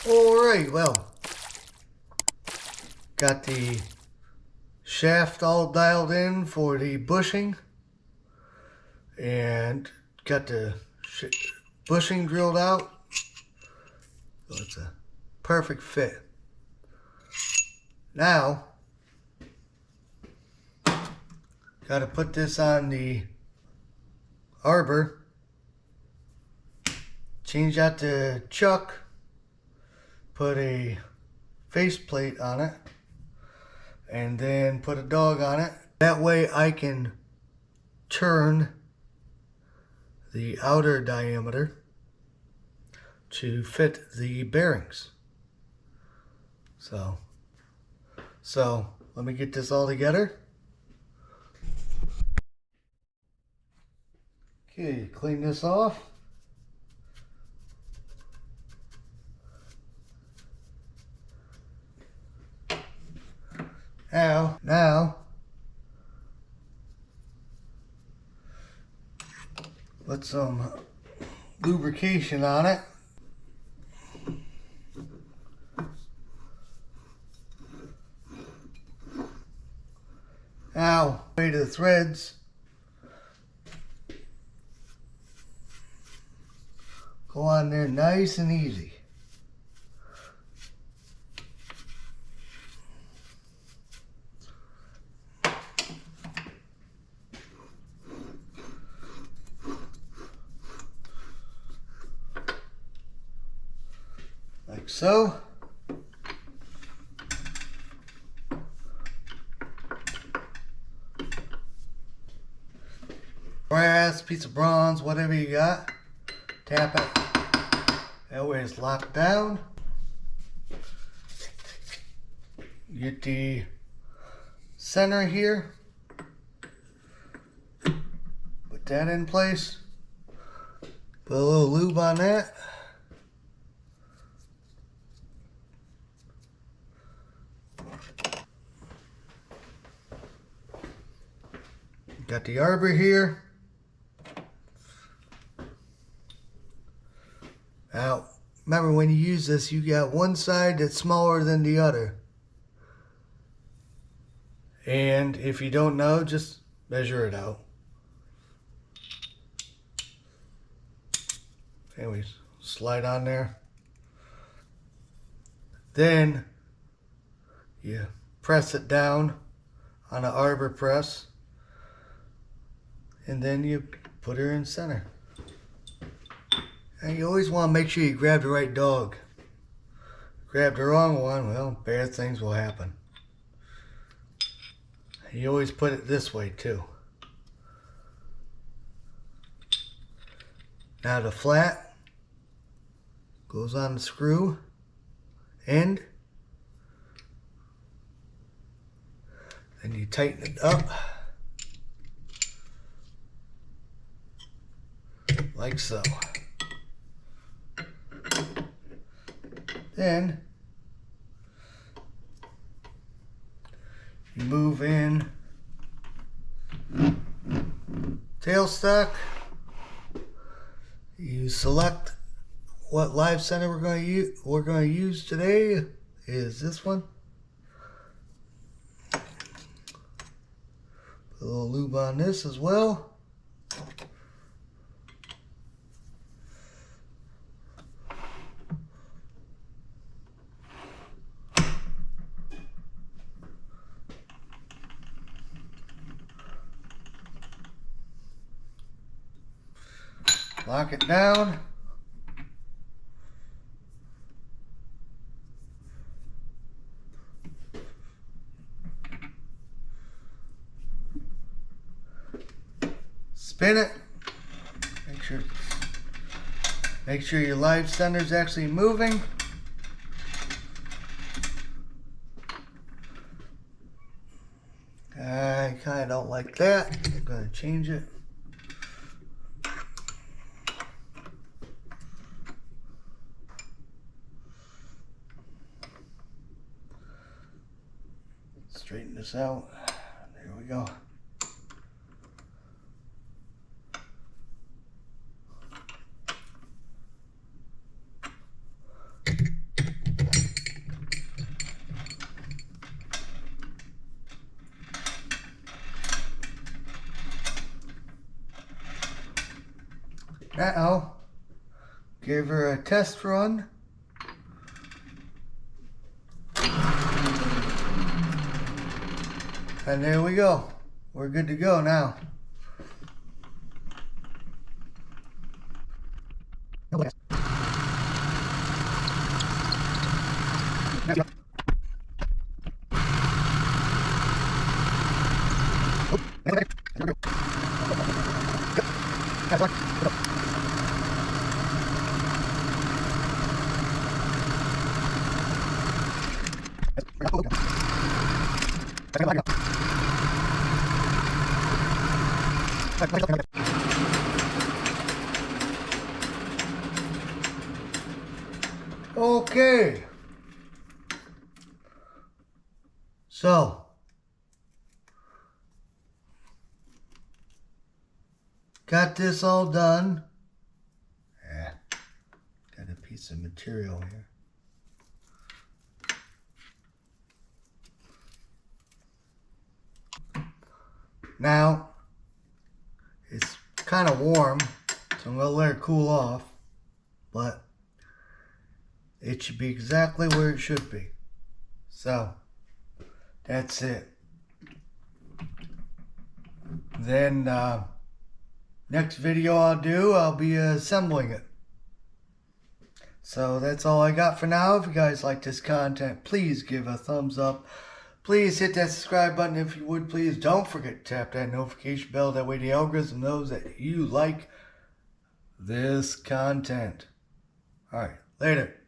Alright, well, got the shaft all dialed in for the bushing and got the bushing drilled out, so it's a perfect fit. Now, got to put this on the Arbor, change out the chuck, put a faceplate on it, and then put a dog on it. That way I can turn the outer diameter to fit the bearings. So let me get this all together. Okay, clean this off. Now, put some lubrication on it. Now, way to the threads. Go on there nice and easy. Like so. Brass, piece of bronze, whatever you got, tap it. That way it's locked down. Get the center here. Put that in place. Put a little lube on that. Got the Arbor here. Now, remember when you use this, you got one side that's smaller than the other. And if you don't know, just measure it out. Anyways, slide on there. Then you press it down on an Arbor press. And then you put her in center. And you always want to make sure you grab the right dog. Grab the wrong one, well, bad things will happen. You always put it this way too. Now the flat goes on the screw end. Then you tighten it up. Like so. Then you move in tailstock. You select what live center we're going to use today. Is this one. Put a little lube on this as well. Lock it down. Spin it. Make sure your live center is actually moving. I kind of don't like that. I'm going to change it. Straighten this out. There we go. Now, give her a test run. And there we go. We're good to go now. Okay. So, got this all done. Got a piece of material here. Now, it's kind of warm, so I'm going to let it cool off, but it should be exactly where it should be. So, that's it. Then, next video I'll be assembling it. So that's all I got for now. If you guys like this content, please give a thumbs up. Please hit that subscribe button if you would, please. Don't forget to tap that notification bell. That way the algorithm knows that you like this content. Alright, later.